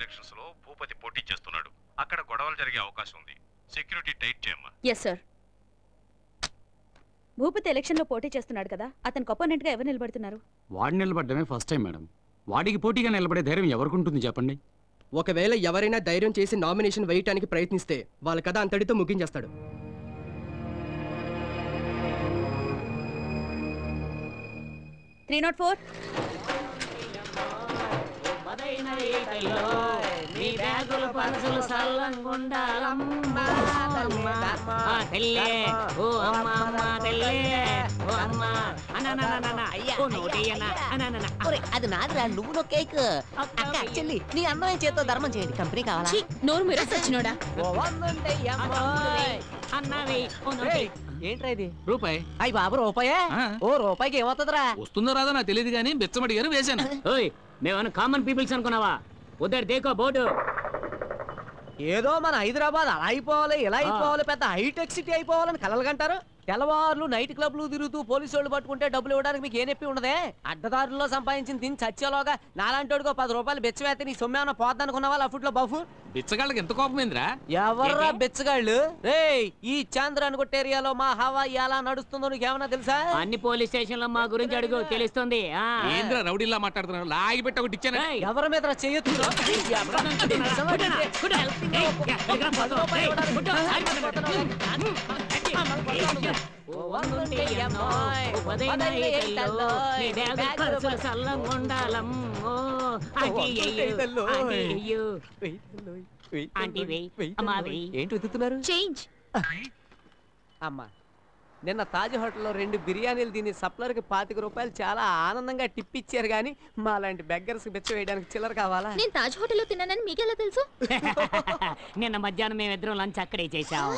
Elections లో భూపతి పోటీ చేస్తున్నాడు. అక్కడ గొడవలు జరిగే అవకాశం ఉంది. సెక్యూరిటీ టైట్ చేయమ్మా. Yes sir. భూపతి ఎలక్షన్ లో పోటీ చేస్తున్నాడు కదా, అతనికి అపోనెంట్ గా ఎవరు నిలబడుతున్నారు? వాడు నిలబడమే ఫస్ట్ టైం మేడం. వాడికి పోటీగా నిలబడే ధైర్యం ఎవరికి ఉంటుంది చెప్పండి? ఒకవేళ ఎవరైనా ధైర్యం చేసి నామినేషన్ వేయటానికి ప్రయత్నిస్తే వాళ్ళ కథ అంతటితో ముగించేస్తాడు. Three not four. మీ బ్యాగులు పనసులు సల్లంగుండాలమ్మా తెల్లే ఓ అమ్మ అమ్మ తెల్లే ఓ అమ్మ అది నాదిరా, నువ్వు నో కేక్. అక్క చెల్లి నీ అందమైన చేతితో ధర్మం చేయండి. కంపెనీ కావాలా? నోరు మీరు సచ్చినోడా. అన్నవి ఏంట్రా ఇది? రూపాయి. అయ్యి బాబు రూపాయే? ఓ రూపాయికి ఏమవుతుందిరా? వస్తుందో రాదో నాకు తెలియదు కానీ బెచ్చమడిగాను వేశాను. ఓయ్ మేమన్నా కామన్ పీపుల్స్ అనుకున్నావా? ఉదర్ దేకో బోర్డు. ఏదో మన హైదరాబాద్ అలా అయిపోవాలి ఇలా అయిపోవాలి, పెద్ద హైటెక్ సిటీ అయిపోవాలని కలలు కంటారు. తెల్లవారులు నైట్ క్లబ్లు తిరుగుతూ పోలీసు వాళ్ళు పట్టుకుంటే డబ్బులు ఇవ్వడానికి మీకు ఏ నొప్పి ఉండదే? అడ్డదారుల్లో సంపాదించిన తిని చచ్చేలోగా నాలాంటోడుకో 10 రూపాయలు బెచ్చవేస్తే నీ సొమ్మేమన్నా పోద్దనుకున్న వాళ్ళు అఫుట్లో బఫు. బిచ్చగాళ్ళకి ఎంత కోపమైందిరా? ఎవర్రా బెచ్చగాళ్ళు? రేయ్ ఈ చాంద్రాన్ కొట్ట ఏరియాలో మా హవా ఎలా నడుస్తుందో నీకేమన్నా తెలుసా? అన్ని పోలీస్ స్టేషన్ లో మా గురించి అడుగు, తెలుస్తుంది. ఏంద్రా రౌడీలా మాట్లాడుతున్నారు? లాగి పెట్టి ఒకటి ఇచ్చాను. ఎవరి మీద చేయొచ్చు? ఏంటి వెతుకుతున్నారు? చేంజ్. అమ్మా నిన్న తాజ్ హోటల్లో 2 బిర్యానీలు తిని సప్లర్కి 25 రూపాయలు చాలా ఆనందంగా టిప్ ఇచ్చారు, కానీ మా లాంటి బెగ్గర్స్ బెచ్చ వేయడానికి చిల్లర కావాలా? నేను తాజ్ హోటల్లో తిన్నానని మీకెలా తెలుసు? నిన్న మధ్యాహ్నం మేమిద్దరం లంచ్ అక్కడే చేశాం.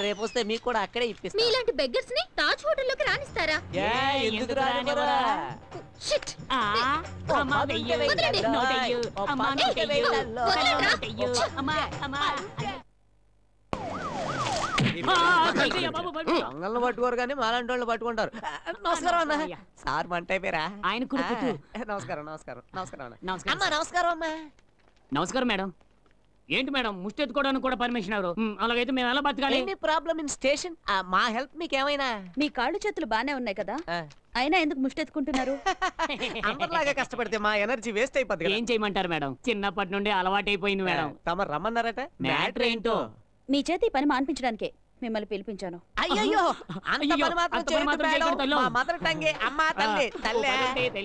రేపు వస్తే మీకు కూడా అక్కడే ఇప్పిస్తాం. మీలాంటి బెగ్గర్స్ ని తాజ్ హోటల్లోకి రానిస్తారా? ఎందుకు రానివ్వరా? షిట్. అమ్మా వెయ్యు, నోటయ్యు, అమ్మా నోటయ్యు, నోటయ్యు, అమ్మా అమ్మా. దొంగలను పట్టుకోరు కానీ మాలాంటి వాళ్ళు పట్టుకుంటారు. నమస్కారం అన్న. సార్ మంట అయిపోయారా? ఆయన కుడుకుతూ. నమస్కారం నమస్కారం నమస్కారం అన్న. నమస్కారం. నమస్కారం అమ్మా. నమస్కారం మేడం. ఏంటి మేడం ముష్టి ఎత్తుకోవడానికి కూడా పర్మిషన్ ఎవరు? అలాగైతే మేము ఎలా బతకాలి? Any problem in station. మా హెల్ప్ మీకు ఏమైనా? మీ కాళ్ళు చేతులు బానే ఉన్నాయి కదా, అయినా ఎందుకు ముష్టెత్తుకుంటున్నారు? అందరిలాగా కష్టపడితే మా ఎనర్జీ వేస్ట్ అయిపోద్ది. ఏం చేయమంటారు మేడం? చిన్నప్పటి నుండి అలవాటైపోయింది మేడం. తమ రమ్మన్నారట. మ్యాటర్ ఏంటో? మీ చేతి పని మాన్పించడానికే మిమ్మల్ని పిలిపించాను. అయ్యో అంత పని మాత్రం చేయొద్దు మేడం. మా మదర్ టంగే అమ్మ తల్లి తల్లే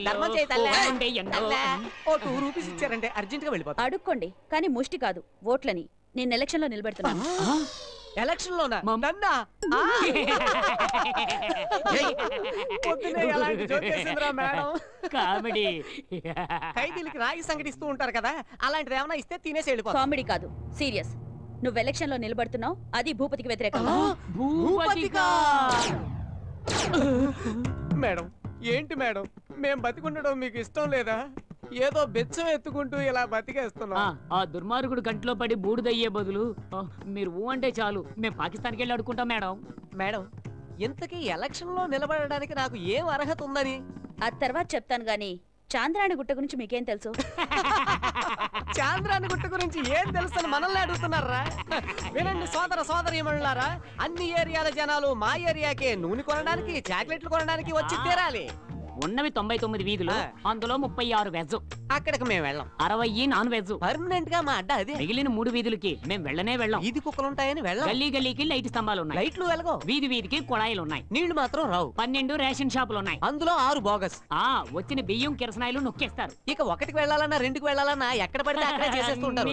ధర్మం చేయి తల్లే. ఓ 2 రూపీస్ ఇచ్చారంటే అర్జెంట్ గా వెళ్ళిపోతా. అడుక్కోండి కానీ ముష్టి కాదు, ఓట్లని. నేను ఎలక్షన్ లో నిలబెడుతున్నాను. ఎలక్షన్ లోనా? నన్నా? కామెడీ. ఖైదీలకి రాగి సంగటి ఇస్తూ ఉంటారు కదా, అలాంటిది ఏమైనా ఇస్తే తినేసి వెళ్ళిపో. కామెడీ కాదు, సీరియస్. నువ్వు ఎలక్షన్ లో నిలబడుతున్నావు, అది భూపతికి వ్యతిరేకంగా. మేడం ఏంటి మేడం, మేం బతికుండడం మీకు ఇష్టం లేదా? ఏదో బెచ్చం ఎత్తుకుంటూ ఇలా బతికేస్తున్నాం. ఆ దుర్మార్గుడు కంట్లో పడి బూడిదయ్యే బదులు మీరు ఊ అంటే చాలు, మేము పాకిస్తాన్కి వెళ్ళి అడుకుంటాం మేడం. మేడం ఇంతకీ ఎలక్షన్ లో నిలబడడానికి నాకు ఏం అర్హత ఉందని? ఆ తర్వాత చెప్తాను గానీ చాంద్రాణి గుట్ట గురించి మీకేం తెలుసు? చాంద్రాణి గుట్ట గురించి ఏం తెలుసు అని మనల్ని అడుగుతున్నారా? వినండి సోదర సోదరీమణులారా, అన్ని ఏరియాల జనాలు మా ఏరియాకే నూనె కొనడానికి చాక్లెట్లు కొనడానికి వచ్చి తీరాలి. ఉన్నవి 99 వీధులు, అందులో 36 వెజ్. అక్కడికి మేము వెళ్ళాం. 60 నాన్ వెజ్. పర్మనెంట్ గా మా అడ్డ అదే. మిగిలిన 3 వీధులకి మేము వెళ్ళనే వెళ్ళాం. వీధి కుక్కలు ఉంటాయని వెళ్ళాం. గల్లీ గల్లీకి లైట్ స్తంభాలు ఉన్నాయి, లైట్లు వెలగో. వీధి వీధికి కుళాయిలు ఉన్నాయి, నీళ్లు మాత్రం రావు. 12 రేషన్ షాపులు ఉన్నాయి, అందులో 6 బోగస్. వచ్చిన బియ్యం కిరసనాయిలు నొక్కేస్తారు. ఇక 1కి వెళ్ళాలన్నా 2కి వెళ్ళాలన్నా ఎక్కడ పడితే అక్కడే చేసేస్తుంటారు.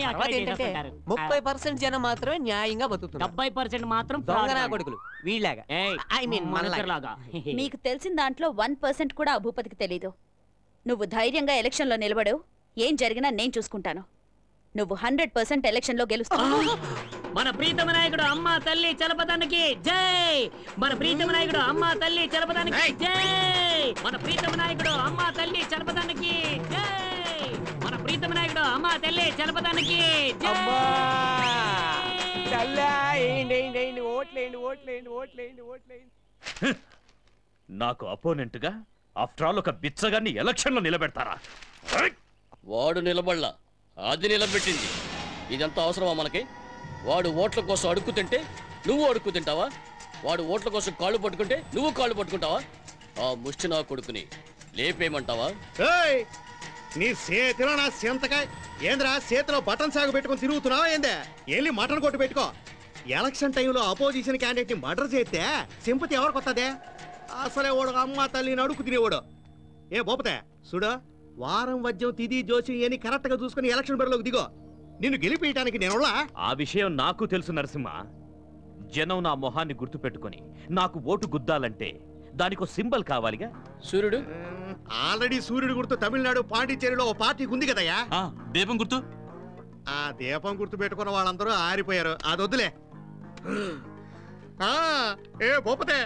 30% జనం మాత్రమే న్యాయంగా బతుకుతున్నారు. 70% మాత్రం దొంగనా కొడుకులు వీళ్ళగా. ఐ మీన్ మనలాగా. మీకు తెలిసిన దాంట్లో 1% కూడా ఆ భూపతికి తెలీదు. నువ్వు ధైర్యంగా ఎలక్షన్ లో నిలబడు, ఏం జరిగినా నేను చూసుకుంటాను. నువ్వు 100% ఎలక్షన్ లో గెలుస్తావు. మన ప్రీతమ నాయకుడు అమ్మ తల్లి చలపదానికి జై. మన ప్రీతమ నాయకుడు అమ్మ తల్లి చలపదానికి జై. మన ప్రీతమ నాయకుడు అమ్మ తల్లి చలపదానికి జై. మన ప్రీతమ నాయకుడు అమ్మ తల్లి చలపదానికి జై. నాకు అపోనెంట్ గా ఆఫ్టర్ ఆల్ ఒక బిచ్చగాన్ని ఎలక్షన్ లో నిలబెడతారా? వాడు నిలబడలా, అది నిలబెట్టింది. ఇదంతా అవసరమా మనకి? వాడు ఓట్ల కోసం అడుక్కు తింటే నువ్వు అడుక్కు తింటావా? వాడు ఓట్ల కోసం కాళ్ళు పట్టుకుంటే నువ్వు కాళ్ళు పట్టుకుంటావా? ఆ ముష్టి నా కొడుకుని లేపేయమంటావా? నీ చేతిలో నా సింతకాయ ఏంద్రా? చేతిలో బటన్ సాగు పెట్టుకుని తిరుగుతున్నావా ఏందే? వెళ్ళి మటన్ కొట్టు పెట్టుకో. ఎలక్షన్ టైంలో అపోజిషన్ క్యాండిడేట్ ని మర్డర్ చేస్తే సింపతి ఎవరికి వస్తుంది? అసలే ఓడు అమ్మ తల్లిని అడుగు తినేవాడు. ఏ బోపతే చూడు, వారం వద్యం తిది జోసి అని కరెక్ట్ గా చూసుకుని ఎలక్షన్ బరిలోకి దిగో. నిన్ను గెలిపేయటానికి నేను ఆ విషయం నాకు తెలుసు నరసింహ. జనం నా మొహాన్ని గుర్తు పెట్టుకుని నాకు ఓటు గుద్దాలంటే దానికో సింబల్ కావాలిగా. సూర్యుడు ఆల్రెడీ సూర్యుడు గుర్తు తమిళనాడు పాండిచ్చేరిలో ఓ పార్టీకి ఉంది కదయ్యా. దీపం గుర్తు. ఆ దీపం గుర్తు పెట్టుకున్న వాళ్ళందరూ ఆరిపోయారు. అది వద్దులే. ఏ బొప్పతే,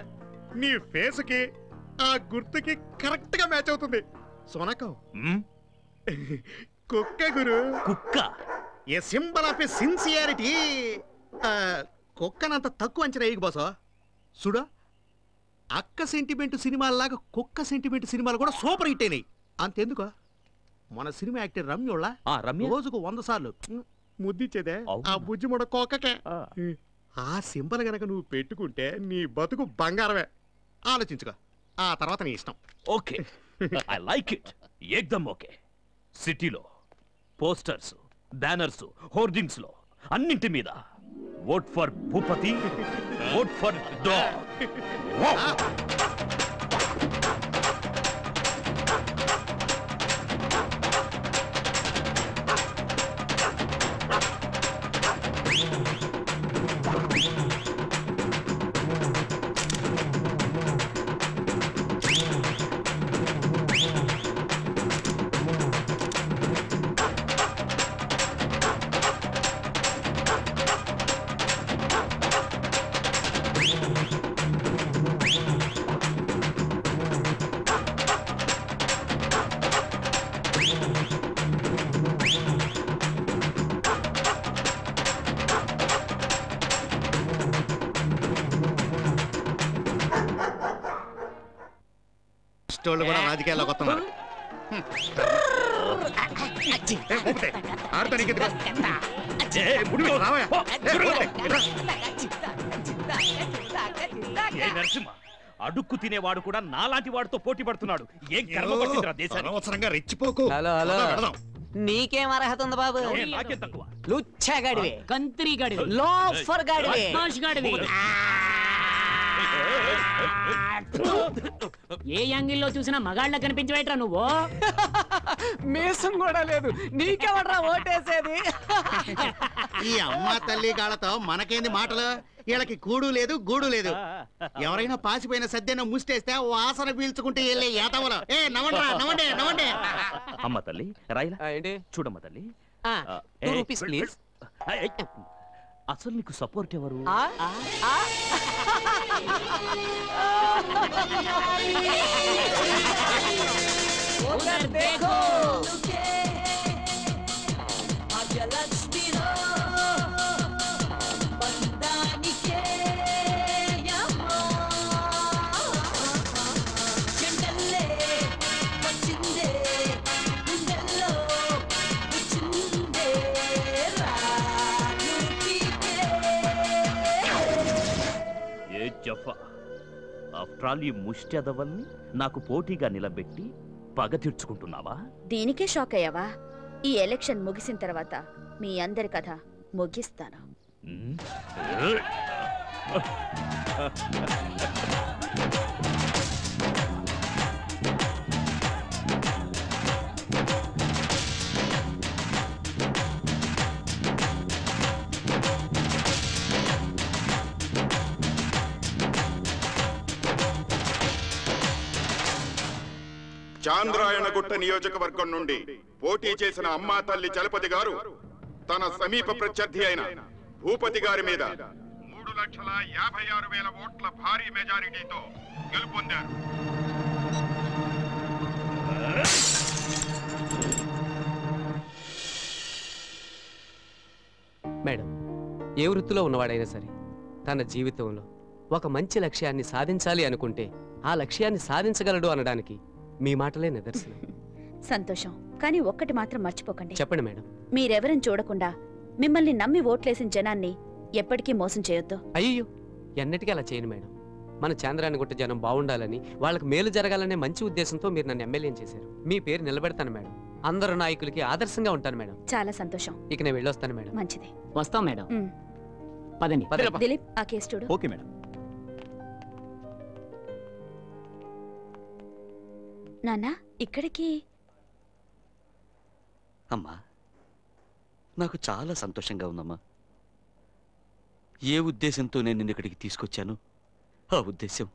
నీ ఫేస్ కి ఆ గుర్తుకి కరెక్ట్ గా మ్యాచ్ అవుతుంది. సోనకం కుక్క గురు. కుక్క ఏ సింబల్ ఆఫ్ ఏ సిన్సియారిటీ. కుక్కనంత తక్కువ అంచనా వేయకు బాసో. చూడు, అక్క సెంటిమెంట్ సినిమాల్లాగా కుక్క సెంటిమెంట్ సినిమాలు కూడా సూపర్ హిట్ అయినాయి. అంతెందుకు, మన సినిమా యాక్టర్ రమ్యోళ్ళ రోజుకు 100 సార్లు ముద్దిచ్చేదే ఆ బుజ్జి ముడ కుక్కకే. ఆ సింబల్ గనక నువ్వు పెట్టుకుంటే నీ బతుకు బంగారమే. ఆలోచించుకో, ఆ తర్వాత నీ ఇష్టం. Okay, I like it. ఏకదమ్ ఓకే. సిటీలో పోస్టర్స్, బ్యానర్స్, హోర్డింగ్స్ లో అన్నింటి మీద vote for Bhupathi, vote for dog. వాళ్ళు కూడా రాజకీయాల్లోకి వస్తున్నారు. నరసింహ, అడుక్కు తినేవాడు కూడా నాలాంటి వాడితో పోటీ పడుతున్నాడు. ఏం కర్మ పట్టిందిరా దేశానికి? అనవసరంగా రెచ్చిపోకు. హలో హలో, నీకేం అర్హత ఉంది బాబు? నాకేం తక్కువ? లుచ్చగాడివి, కంత్రి గాడివి, లోఫర్ గాడివి, బద్మాష్ గాడివి. ఏ యాంగిల్లో చూసినా మగాళ్ళ కనిపించవేట్రా నువ్వు? మీసం కూడా లేదు, నీకెవడ్రా ఓటేసేది? ఈ అమ్మ తల్లి గాళ్ళతో మనకేంది మాటలు? వీళ్ళకి కూడు లేదు గూడు లేదు. ఎవరైనా పాసిపోయిన సద్యన ముష్టేస్తే వాసన పీల్చుకుంటే వెళ్ళే ఏతవలో. ఏ నవ్వండి నవ్వండి నవ్వండి. అమ్మ తల్లి రాయిలా ఏంటి? చూడమ్మ తల్లి, ప్లీజ్. అసలు నీకు సపోర్ట్ ఎవరు? ఆఫ్టర్ ఆల్ ఈ ముష్టిదవల్ని నాకు పోటీగా నిలబెట్టి పగ తీర్చుకుంటున్నావా? దీనికే షాక్ అయ్యావా? ఈ ఎలక్షన్ ముగిసిన తర్వాత మీ అందరి కథ ముగిస్తాను. చాంద్రాయణగుట్ట నియోజకవర్గం నుండి పోటీ చేసిన అమ్మా తల్లి చలపతి గారు తన సమీప ప్రత్యర్థి అయిన భూపతి గారి మీద 3,56,000 ఓట్ల భారీ మెజారిటీతో గెలుపొందారు. మేడం, ఏ వృత్తిలో ఉన్నవాడైనా సరే తన జీవితంలో ఒక మంచి లక్ష్యాన్ని సాధించాలి అనుకుంటే ఆ లక్ష్యాన్ని సాధించగలడు అనడానికి మీ మాటలే నిదర్శనం. సంతోషం. కానీ ఒక్కటి మాత్రం మర్చిపోకండి. చెప్పండి మేడం. మీరెవరని చూడకుండా మిమ్మల్ని నమ్మి ఓట్లేసిన జనాన్ని ఎప్పటికీ మోసం చేయొద్దు. అయ్యో ఎన్నటికీ అలా చేయను మేడం. మన చాంద్రాన్ని గుట్ట జనం బాగుండాలని, వాళ్ళకి మేలు జరగాలనే మంచి ఉద్దేశంతో మీరు నన్ను ఎమ్మెల్యేని చేశారు. మీ పేరు నిలబెడతాను మేడం. అందరు నాయకులకి ఆదర్శంగా ఉంటాను మేడం. చాలా సంతోషం. ఇక నేను వెళ్ళొస్తాను మేడం. మంచిది. వస్తాం మేడం. పదండి. దిలీప్, ఆ కేసు చూడు. Okay madam. నాన్న, ఇక్కడికి? అమ్మా, నాకు చాలా సంతోషంగా ఉందమ్మా. ఏ ఉద్దేశంతో నేను నిన్ను ఇక్కడికి తీసుకొచ్చాను, ఆ ఉద్దేశం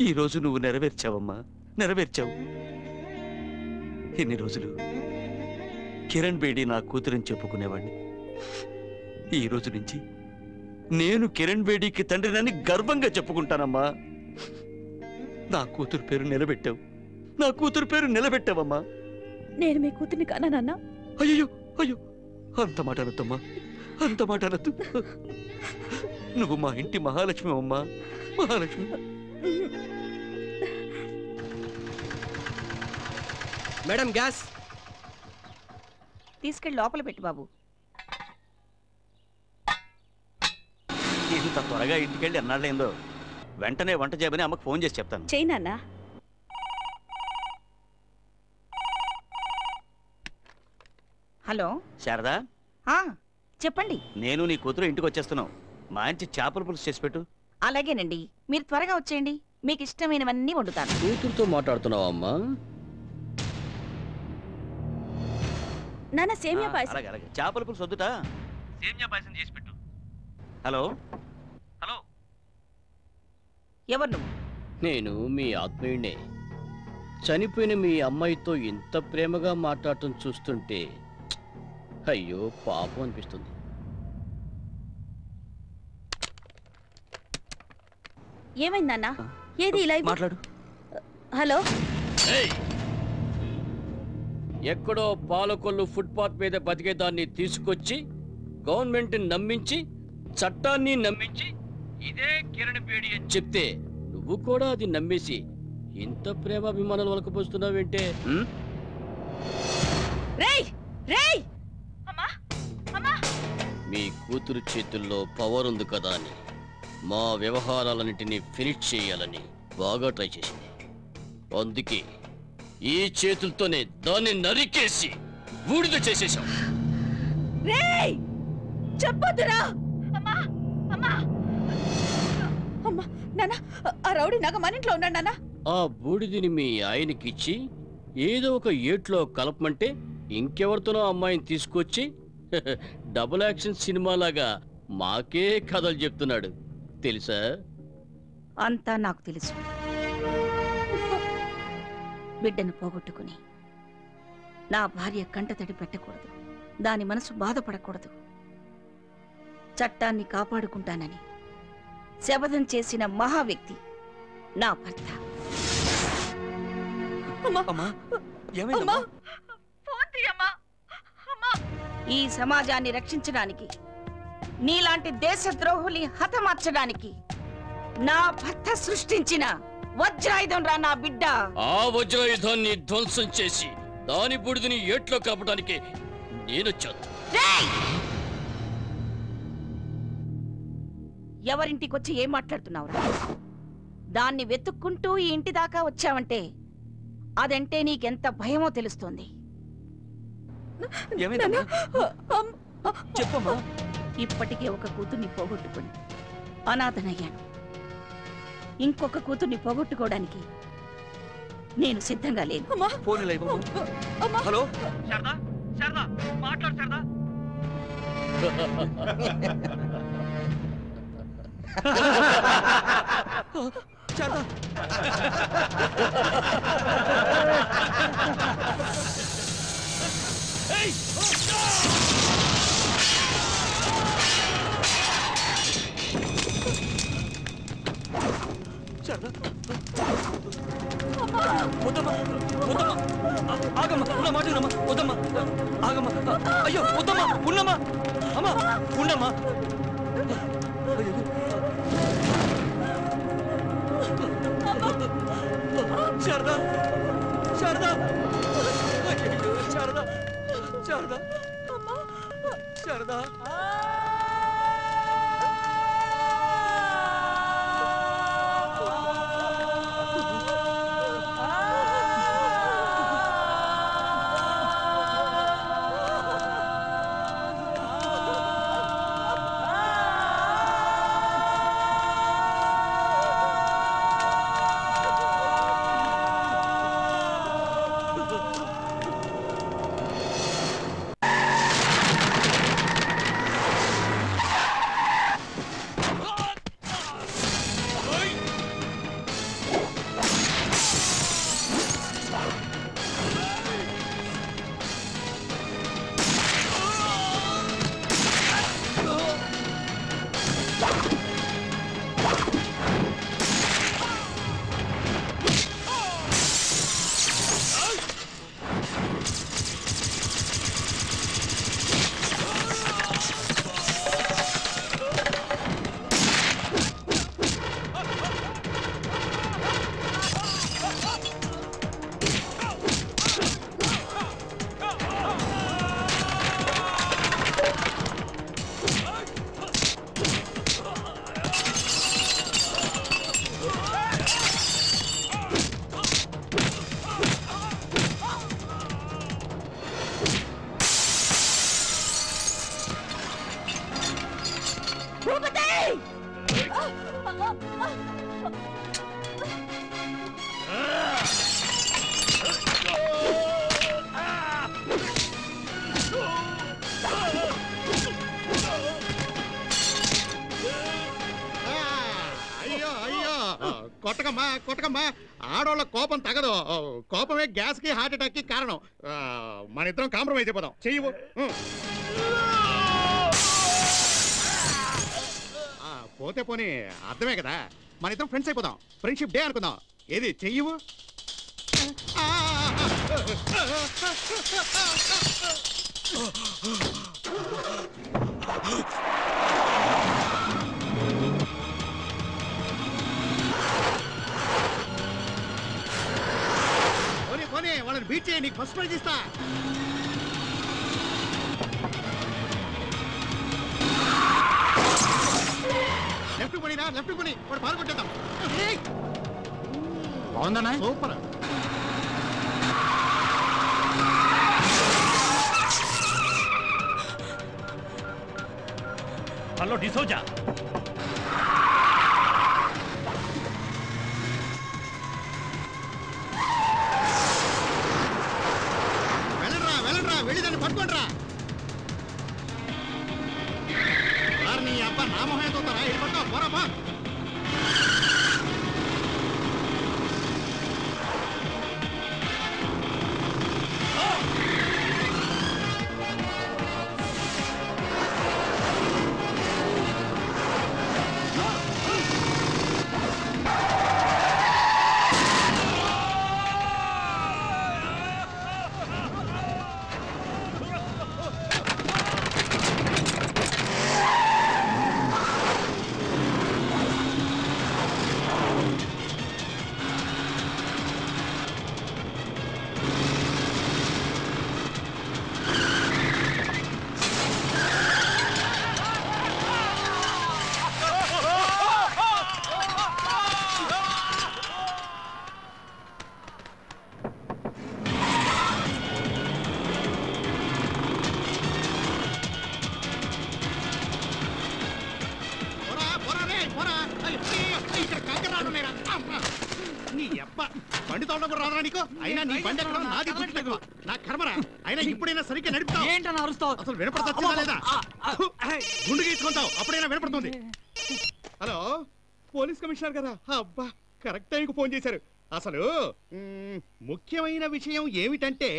ఈరోజు నువ్వు నెరవేర్చావమ్మా, నెరవేర్చావు. ఎన్ని రోజులు కిరణ్ బేడి నా కూతురని చెప్పుకునేవాడిని. ఈ రోజు నుంచి నేను కిరణ్ బేడీకి తండ్రినని గర్వంగా చెప్పుకుంటానమ్మా. నా కూతురు పేరు నిలబెట్టావు, నా కూతురు పేరు నిలబెట్టావమ్మా. నేను మీ కూతుర్ని కానా నాన్న? అయ్యో అయ్యో, అంత మాట అనొద్దమ్మా, అంత మాట అనొద్దు. నువ్వు మా ఇంటి మహాలక్ష్మి అమ్మా, మహాలక్ష్మి. మేడం, గ్యాస్ తీసుకెళ్ళి లోపల పెట్టు బాబు. ఇంత త్వరగా ఇంటికెళ్ళి ఎన్నాళ్ళైందో. వెంటనే వంట చేయమని అమ్మకు ఫోన్ చేసి చెప్తాను. చెయ్యి నాన్న. హలో శారదా, చెప్పండి. నేను నీ కూతురు ఇంటికి వచ్చేస్తున్నావు. మంచి చేపల పులుసు చేసి పెట్టు. అలాగేనండి, మీరు త్వరగా వచ్చేయండి. మీకు ఇష్టమైనవన్నీ వండుతాను. కూతురుతో మాట్లాడుతున్నావా అమ్మా? నాన్న, సేమియా పాయసం. అలాగే అలాగే, చేపల పులుసు వద్దుట, సేమియా పాయసం చేసి పెట్టు. హలో హలో, ఎవరు నువ్వు? నేను మీ ఆత్మీయుడే. చనిపోయిన మీ అమ్మాయితో ఇంత ప్రేమగా మాట్లాడటం చూస్తుంటే అయ్యో పాపం అనిపిస్తుంది. ఏమైంది నాన్న? ఏది ఇలా మాట్లాడు. హలో, ఎక్కడో పాలకొల్లు ఫుట్పాత్ మీద బతికేదాన్ని తీసుకొచ్చి గవర్నమెంట్ నమ్మించి, చట్టాన్ని నమ్మించి ఇదే కిరణ్ బేడి అని చెప్తే నువ్వు కూడా అది నమ్మేసి ఇంత ప్రేమాభిమానాలు వలకపోస్తున్నావేంటే? మీ కూతురు చేతుల్లో పవర్ ఉంది కదా అని మా వ్యవహారాలన్నింటినీ ఫినిష్ చేయాలని బాగా ట్రై చేసింది. అందుకే ఈ చేతులతోనే దాన్ని నరికేసి బూడిద చేసేశాం. చెప్పొద్దురా. ఆ రౌడీ నాగ మన ఇంట్లో ఉన్నాడు నాన్న. ఆ బూడిదిని మీ ఆయనకిచ్చి ఏదో ఒక ఏట్లో కలపమంటే ఇంకెవరితోనో అమ్మాయిని తీసుకొచ్చి డబుల్ యాక్షన్ సినిమాలాగా మాకే కథలు చెప్తున్నాడు తెలుసా? అంతా నాకు తెలుసు. బిడ్డను పోగొట్టుకుని నా భార్య కంటతడి పెట్టకూడదు, దాని మనసు బాధపడకూడదు. చట్టాన్ని కాపాడుకుంటానని శపథం చేసిన మహా వ్యక్తి నా భర్త. ఈ సమాజాన్ని రక్షించడానికి, నీలాంటి దేశద్రోహుల్ని హతమార్చడానికి నా భర్త సృష్టించిన వజ్రాయుధం రా నా బిడ్డ. ఆ వజ్రాయుధాన్ని ధ్వంసం చేసి దాని బూడిదని ఏట్లో కలపడానికి నేనొచ్చాను. ఎవరింటికొచ్చి ఏం మాట్లాడుతున్నావురా? దాన్ని వెతుక్కుంటూ ఈ ఇంటి దాకా వచ్చావంటే అదంటే నీకెంత భయమో తెలుస్తోంది. చెప్పమ్మా. ఇప్పటికే ఒక కూతుర్ని పోగొట్టుకుని అనాథనయ్యాను. ఇంకొక కూతుర్ని పోగొట్టుకోవడానికి నేను సిద్ధంగా లేను. హలో, అయ్యో వద్దమ్మా, ఉన్నమ్మా, అమ్మా ఉండమ్మా. శారదా, శారదా, శారదా. శారదా శారదా కొట్టకమ్మా కొట్టకమ్మా, ఆడోళ్ళ కోపం తగదు. కోపమే గ్యాస్ కి హార్ట్ అటాక్ కి కారణం. మన ఇద్దరం కాంప్రమైజ్ అయిపోదాం. చెయ్యవు. పోతే పోనీ అర్థమే కదా, మన ఇద్దరం ఫ్రెండ్స్ అయిపోదాం. ఫ్రెండ్షిప్ డే అనుకుందాం. ఏది చెయ్యవు. పోనీ పోనీ వాళ్ళని బీట్ చేయి, నీకు ఫస్ట్ ప్రైజ్ ఇస్తా. లెఫ్ట్ పోనీరా, లెఫ్ట్ పోనీ, వాడు పాల్గొట్టేద్దాం. బాగుందన్నా? సూపర్. హలో డిసోజా, వెళ్ళరా వెళ్ళరా, వెళ్ళి దాన్ని పట్టుకోండిరా. నీ అబ్బా నా మొహం చూస్తారా? ఇది పట్టుకో, పోరాపా. బండి తోడడం కూడా రాదా నీకు? అయినా నీ బండి ఎక్కడ, నాది గుర్తు తక్కువ. నా కర్మరా. అయినా ఇప్పుడైనా సరిగ్గా నడుపుతావు. ఏంటని అరుస్తావు? అసలు వినపడతా లేదా? గుండు గీసుకుంటావు, అప్పుడైనా వినపడుతుంది. హలో, పోలీస్ కమిషనర్ కదా? అబ్బా, కరెక్ట్ టైంకి ఫోన్ చేశారు. అసలు ముఖ్యమైన విషయం ఏమిటంటే,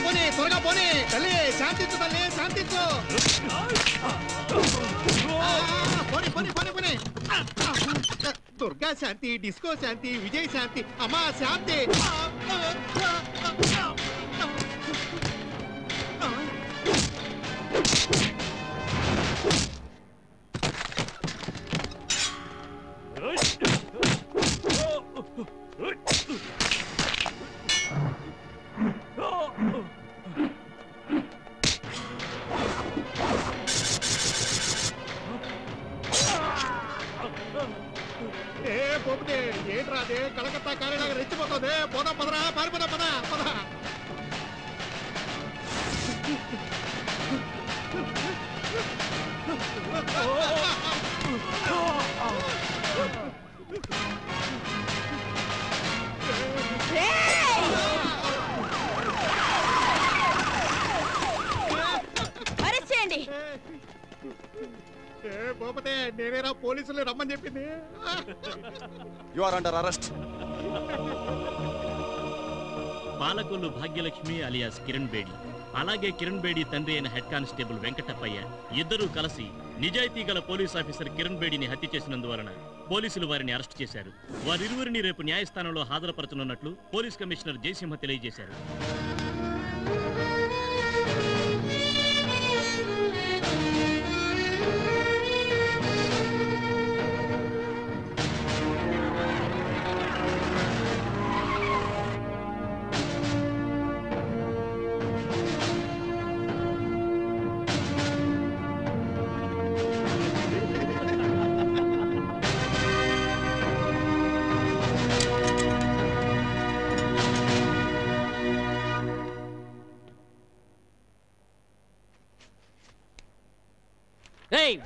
పోనీ త్వరగా పోనీ. తల్లి శాంతించు, తల్లి శాంతించు. పోనీ పోనీ పోనీ పోనీ. దుర్గా శాంతి, డిస్కో శాంతి, విజయ్ శాంతి, అమ్మా శాంతి. ఏంట్రా అదే కలకత్తా కారేలాగా రెచ్చిపోతుంది. పోదాం పదరా, పారిపోదాం పద పద. పోతే నేనేరా పోలీసులు రమ్మని చెప్పింది. You are under arrest. Palakollu Bhagyalakshmi alias Kiran Bedi, అలాగే కిరణ్ బేడి తండ్రి అయిన హెడ్ కానిస్టేబుల్ వెంకటప్పయ్య ఇద్దరూ కలిసి నిజాయితీ గల పోలీస్ ఆఫీసర్ కిరణ్ బేడిని హత్య చేసినందువలన పోలీసులు వారిని అరెస్ట్ చేశారు. వారిరువురిని రేపు న్యాయస్థానంలో హాజరుపరచనున్నట్లు పోలీస్ కమిషనర్ జయసింహ తెలియజేశారు.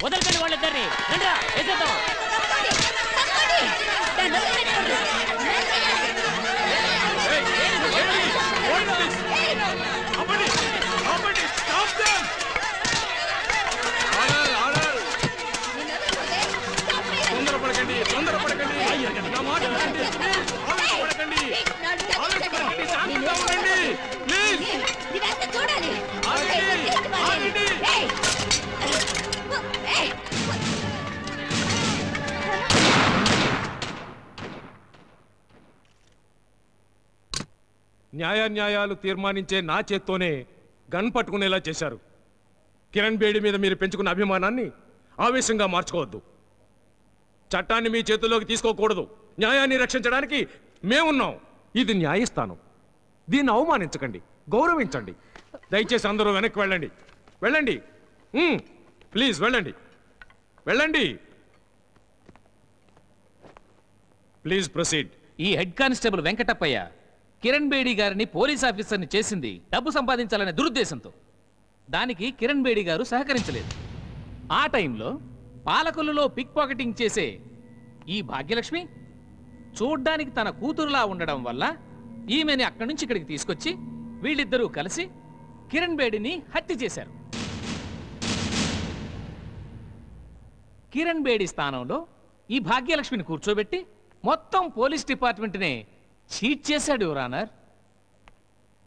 వదలకండి వాళ్ళిద్దరిని. రండిరా, వేసేద్దాం. తొందరపడకండి, తొందరపడకండి. నా మాట వినండి. ఆవేశపడకండి. ఆవేశపడకండి. శాంతంగా ఉండండి. ప్లీజ్. ఆగండి. ఆగండి. న్యాయాన్యాయాలు తీర్మానించే నా చేత్తోనే గన్ పట్టుకునేలా చేశారు. కిరణ్ బేడి మీద మీరు పెంచుకున్న అభిమానాన్ని ఆవేశంగా మార్చుకోవద్దు. చట్టాన్ని మీ చేతుల్లోకి తీసుకోకూడదు. న్యాయాన్ని రక్షించడానికి మేమున్నాం. ఇది న్యాయస్థానం. దీన్ని అవమానించకండి, గౌరవించండి. దయచేసి అందరూ వెనక్కి వెళ్ళండి. వెళ్ళండి, ప్లీజ్ వెళ్ళండి, వెళ్ళండి. Please proceed. ఈ హెడ్ కానిస్టేబుల్ వెంకటప్పయ్య కిరణ్ బేడి గారిని పోలీస్ ఆఫీసర్ని చేసింది డబ్బు సంపాదించాలనే దురుద్దేశంతో. దానికి కిరణ్ బేడి గారు సహకరించలేదు. ఆ టైంలో పాలకొల్లులో పిక్ పాకెటింగ్ చేసే ఈ భాగ్యలక్ష్మి చూడ్డానికి తన కూతురులా ఉండడం వల్ల ఈమెని అక్కడి నుంచి ఇక్కడికి తీసుకొచ్చి వీళ్ళిద్దరూ కలిసి కిరణ్ బేడిని హత్య చేశారు. కిరణ్ బేడి స్థానంలో ఈ భాగ్యలక్ష్మిని కూర్చోబెట్టి మొత్తం పోలీస్ డిపార్ట్మెంట్నే చీట్ చేశాడు యువర్ ఆనర్.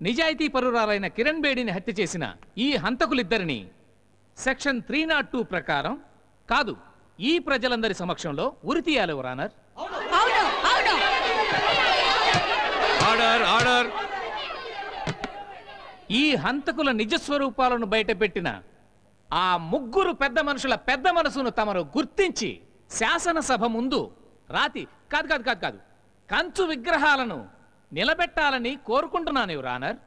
నిజాయితీ పరురాలైన కిరణ్ బేడిని హత్య చేసిన ఈ హంతకులిద్దరిని సెక్షన్ 302 ప్రకారం కాదు, ఈ ప్రజలందరి సమక్షంలో ఉరితీయాలి యువర్ ఆనర్. Order, order. ఈ హంతకుల నిజస్వరూపాలను బయటపెట్టిన ఆ ముగ్గురు పెద్ద మనుషుల పెద్ద మనసును తమరు గుర్తించి శాసనసభ ముందు రాతి కాదు కాదు కాదు కాదు కంచు విగ్రహాలను నిలబెట్టాలని కోరుకుంటున్నాను యువర్ ఆనర్.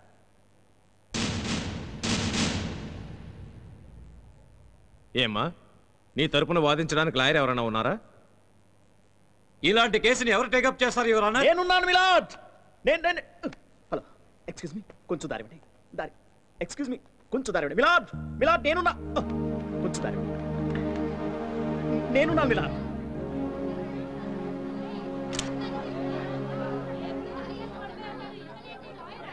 ఏమ్మా, నీ తరపున వాదించడానికి లాయర్ ఎవరైనా ఉన్నారా? ఇలాంటి కేసుని ఎవరు టేకప్ చేస్తారు యువర్ ఆనర్? నేనున్నాను మిలాడ్. నేను హలో, ఎక్స్క్యూజ్ మీ, కొంచెం దారి ఇవ్వండి. దారి, ఎక్స్క్యూజ్ మీ, కొంచెం దారి ఇవ్వండి. మిలాడ్, మిలాడ్ నేనున్నా, కొంచెం దారి ఇవ్వండి. నేనున్నా మిలాడ్.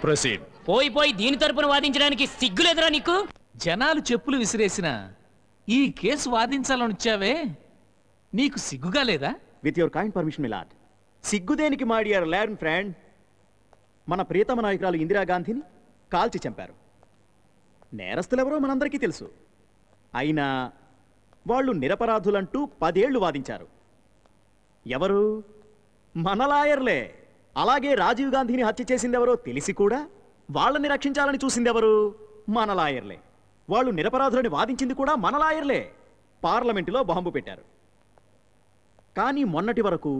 ప్రొసీడ్. పోయి దీని తరపున వాదించడానికి సిగ్గులేదురా నీకు? జనాలు చెప్పులు విసిరేసిన ఈ కేసు వాదించాలనిచ్చావే, నీకు సిగ్గుగా లేదా? With your kind permission milord. సిగ్గుదేనికి మై డియర్ లాయర్ ఫ్రెండ్. మన ప్రియతమ నాయకురాలు ఇందిరాగాంధీని కాల్చి చంపారు. నేరస్తులెవరో మనందరికీ తెలుసు. అయినా వాళ్ళు నిరపరాధులంటూ 10 ఏళ్లు వాదించారు. ఎవరు? మన లాయర్లే. అలాగే రాజీవ్ గాంధీని హత్య చేసిందెవరో తెలిసి కూడా వాళ్ళని రక్షించాలని చూసిందెవరు? మన లాయర్లే. వాళ్ళు నిరపరాధులని వాదించింది కూడా మన లాయర్లే. పార్లమెంటులో బాంబు పెట్టారు. కానీ మొన్నటి వరకు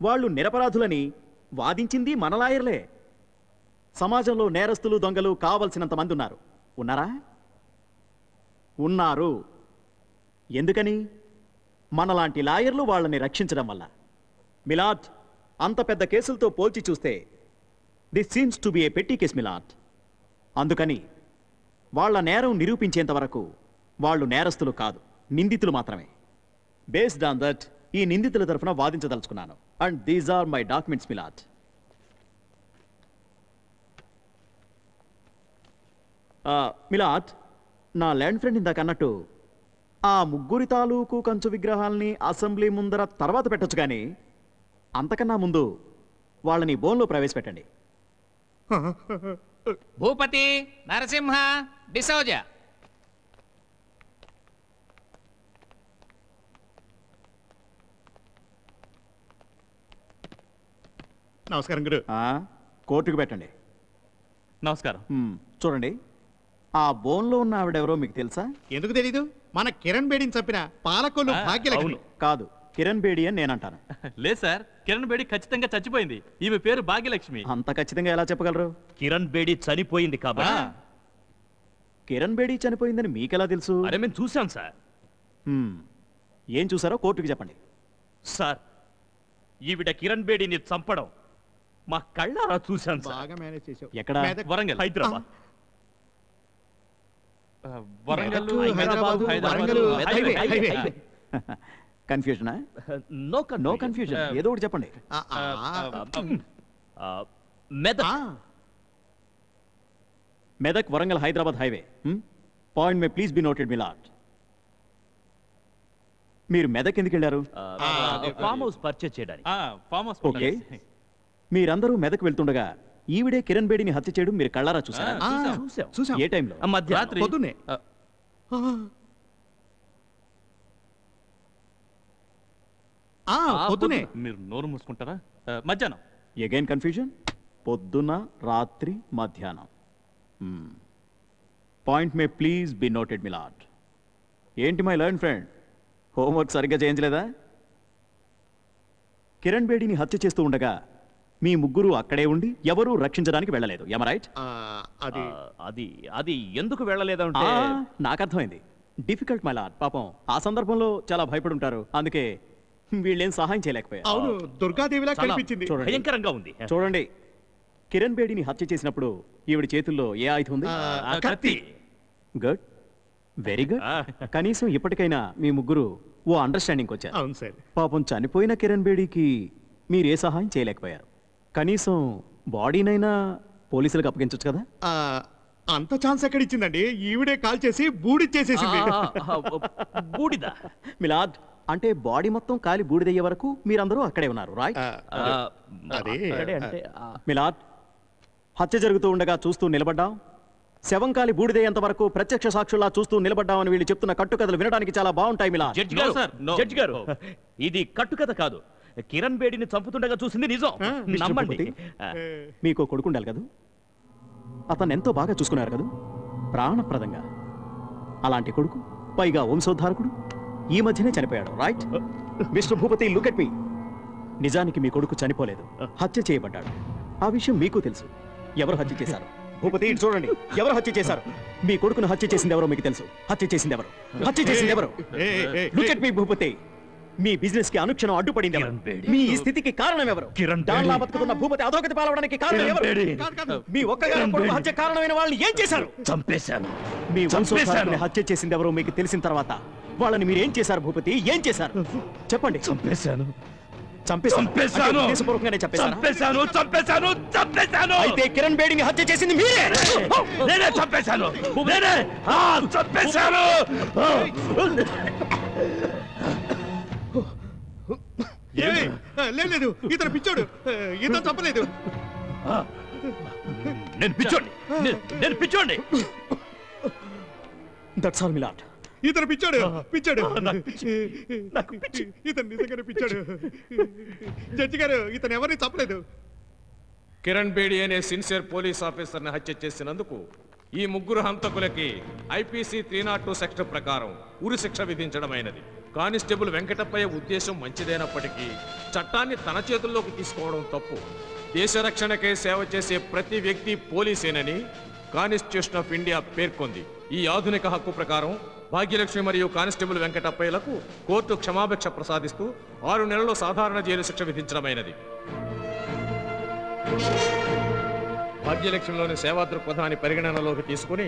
వాళ్ళు నిరపరాధులని వాదించింది మన లాయర్లే. సమాజంలో నేరస్తులు దొంగలు కావలసినంత మంది ఉన్నారు. ఉన్నారా? ఉన్నారు. ఎందుకని? మనలాంటి లాయర్లు వాళ్ళని రక్షించడం వల్ల. మిలాద్, అంత పెద్ద కేసులతో పోల్చి చూస్తే దిస్ సీమ్స్ టు బి ఏ పెట్టి కేస్ మిలాద్. అందుకని వాళ్ళ నేరం నిరూపించేంత వరకు వాళ్ళు నేరస్తులు కాదు, నిందితులు మాత్రమే. బేస్డ్ ఆన్ దట్ ఈ నిందితుల తరఫున వాదించదలుచుకున్నాను. And these are my documents milord. Milord, నా ల్యాండ్ ఫ్రెండ్ ఇందాక అన్నట్టు ఆ ముగ్గురి తాలూకు కంచు విగ్రహాల్ని అసెంబ్లీ ముందర తర్వాత పెట్టొచ్చు, కానీ అంతకన్నా ముందు వాళ్ళని బోన్లో ప్రవేశపెట్టండి. భూపతి, నరసింహ, డిసౌజ. నమస్కారం గురు. కోర్టుకు పెట్టండి. నమస్కారం. చూడండి, ఆ బోన్లో ఉన్న ఆవిడెవరో మీకు తెలుసా? ఎందుకు తెలీదు? మన కిరణ్ బేడిని చంపిన పాలకొల్లు భాగ్యలక్ష్మి. కాదు, కిరణ్ బేడి అని నేను అంటాను. లేదు సార్, కిరణ్ బేడి ఖచ్చితంగా చచ్చిపోయింది. ఈమె పేరు భాగ్యలక్ష్మి. అంత ఖచ్చితంగా ఎలా చెప్పగలరు? కిరణ్ బేడి చనిపోయింది కాబట్టి. కిరణ్ బేడి చనిపోయిందని మీకెలా తెలుసు? అరే మేము చూసాం సార్. ఏం చూసారో కోర్టుకి చెప్పండి. సార్, ఈవిడ కిరణ్ బేడిని చంపడం మా కళ్ళారా చూశాం సార్. బాగా మేనేజ్ చేసావు. ఎక్కడ? వరంగల్, హైదరాబాద్. వరంగల్, కన్ఫ్యూజనా? No confusion. ఏదో ఒకటి చెప్పండి. Medak Warangal Hyderabad highway. Point may please be noted milord. మీరు మెదక్ ఎందుకు వెళ్ళారు? ఫామ్ హౌస్ పర్చేజ్ చేయడానికి. ఓకే. మీరందరూ మెదక్ వెళ్తుండగా ఈవిడే కిరణ్ బేడిని హత్య చేయడం మీరు కళ్ళారా చూసారా? చూసాం. ఏ టైంలో? మధ్యాహ్నం, పొద్దున్నే. పొద్దునే. మీరు నోరు మూసుకుంటారా? మధ్యాహ్నం. Again confusion. పొద్దున, రాత్రి, మధ్యాహ్నం. Point may please be noted my lord. ఏంటి మై లర్న్ ఫ్రెండ్, హోంవర్క్ సరిగ్గా చేయించలేదా? కిరణ్ బేడిని హత్య చేస్తూ ఉండగా మీ ముగ్గురు అక్కడే ఉండి ఎవరూ రక్షించడానికి వెళ్ళలేదు. ఎమ రైట్? అది ఎందుకు వెళ్ళలేదంటే నాకు అర్థమైంది. Difficult my lord. పాపం ఆ సందర్భంలో చాలా భయపడుంటారు, అందుకే వీళ్ళేం సహాయం చేయలేకపోయారు. అవును, దుర్గాదేవిలా కనిపించింది. భయంకరంగా ఉంది. చూడండి, కిరణ్ బేడిని హత్య చేసినప్పుడు ఈవిడ చేతుల్లో ఏ ఆయుధం ఉంది? కత్తి. Good, very good. కనీసం ఇప్పటికైనా మీ ముగ్గురు ఓ అండర్స్టాండింగ్ వచ్చారు. అవును సార్. పాపం చనిపోయిన కిరణ్ బేడికి మీరు ఏ సహాయం చేయలేకపోయారు. కనీసం బాడీనైనా పోలీసులకు అప్పగించవచ్చు కదా? అంత ఛాన్స్ ఎక్కడ ఇచ్చిందండి? ఈవిడే కాల్ చేసి బూడిచ్చేసేసింది. బూడిద మిలాద్, అంటే బాడీ మొత్తం కాలి బూడిదయ్యే వరకు మీరందరూ అక్కడే ఉన్నారు, రైట్? మిలాద్, హత్య జరుగుతూ ఉండగా చూస్తూ నిలబడ్డాం, శవం కాలి బూడిదయ్యేంత వరకు ప్రత్యక్ష సాక్షుల్లా చూస్తూ నిలబడ్డామని వీళ్ళు చెప్తున్న కట్టుకథలు వినడానికి చాలా బాగుంటాయి మిలాద్. జడ్జి గారు, ఇది కట్టుకథ కాదు. కిరణ్ బేడిని చంపుతుండగా చూసింది నిజం. నమ్మండి. మీకు కొడుకుండాలి కదా, అతను ఎంతో బాగా చూసుకున్నారు కదా, ప్రాణప్రదంగా. అలాంటి కొడుకు, పైగా వంశోద్ధారకుడు, ఈ మధ్యనే చనిపోయాడు, right? Mister Bhupathi, look at me. నిజానికి మీ కొడుకు చనిపోలేదు, హత్య చేయబడ్డాడు. ఆ విషయం మీకు తెలుసు. ఎవరు హత్య చేశారు? భూపతి, చూడండి, ఎవరు హత్య చేశారు? మీ కొడుకును హత్య చేసింది ఎవరో మీకు తెలుసు. హత్య చేసింది ఎవరు? హత్య చేసింది ఎవరు? Look at me Bhupathi. Me business కి అనుక్షణం అడ్డుపడింది ఎవరు? మీ ఈ స్థితికి కారణం ఎవరు? దానిలా బతుకుతున్న భూపతి అధోగతి పాలవడానికి కారణం ఎవరు? మీ ఒక్కగారి కొడుకు హత్య కారణమైన వాళ్ళని ఏం చేశారు? చంపేశాను. మీ వంశోద్ధారకుని హత్య చేసింది ఎవరో మీకు తెలిసిన తర్వాత వాళ్ళని మీరు ఏం చేశారు భూపతి? ఏం చేశారు చెప్పండి. చంపేశాను. అయితే కిరణ్ బేడిని హత్య చేసింది మీరే. నేనే చంపేశాను. లేదు, ఇతను పిచ్చోడు. ఇతను చంపలేదు. నేను పిచ్చోండి. That's all మిలాట్. ఇతను పిచ్చాడు పిచ్చాడు ఇతను నిజంగానే పిచ్చాడు. జడ్జి గారు ఇతను ఎవరిని చంపలేదు. కిరణ్ బేడి అనే సిన్సియర్ పోలీస్ ఆఫీసర్ని హత్య చేసినందుకు ఈ ముగ్గురు హంతకులకి ఐపీసీ 302 సెక్షన్ ప్రకారం ఉరి శిక్ష విధించడమైనది. కానిస్టేబుల్ వెంకటప్పయ్య ఉద్దేశం మంచిదైనప్పటికీ చట్టాన్ని తన చేతుల్లోకి తీసుకోవడం తప్పు. దేశ రక్షణకే సేవ చేసే ప్రతి వ్యక్తి పోలీసేనని కాన్స్టిట్యూషన్ ఆఫ్ ఇండియా పేర్కొంది. ఈ ఆధునిక హక్కు ప్రకారం భాగ్యలక్ష్మి మరియు కానిస్టేబుల్ వెంకటప్పయ్యలకు కోర్టు క్షమాభిక్ష ప్రసాదిస్తూ 6 నెలలు సాధారణ జైలు శిక్ష విధించడమైనది. భాగ్యలక్ష్మిలోని సేవా దృక్పథాన్ని పరిగణనలోకి తీసుకుని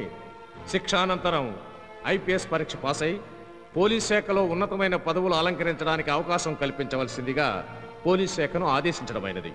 శిక్షానంతరం ఐపీఎస్ పరీక్ష పాస్ అయి పోలీస్ శాఖలో ఉన్నతమైన పదవులు అలంకరించడానికి అవకాశం కల్పించవలసిందిగా పోలీస్ శాఖను ఆదేశించడమైనది.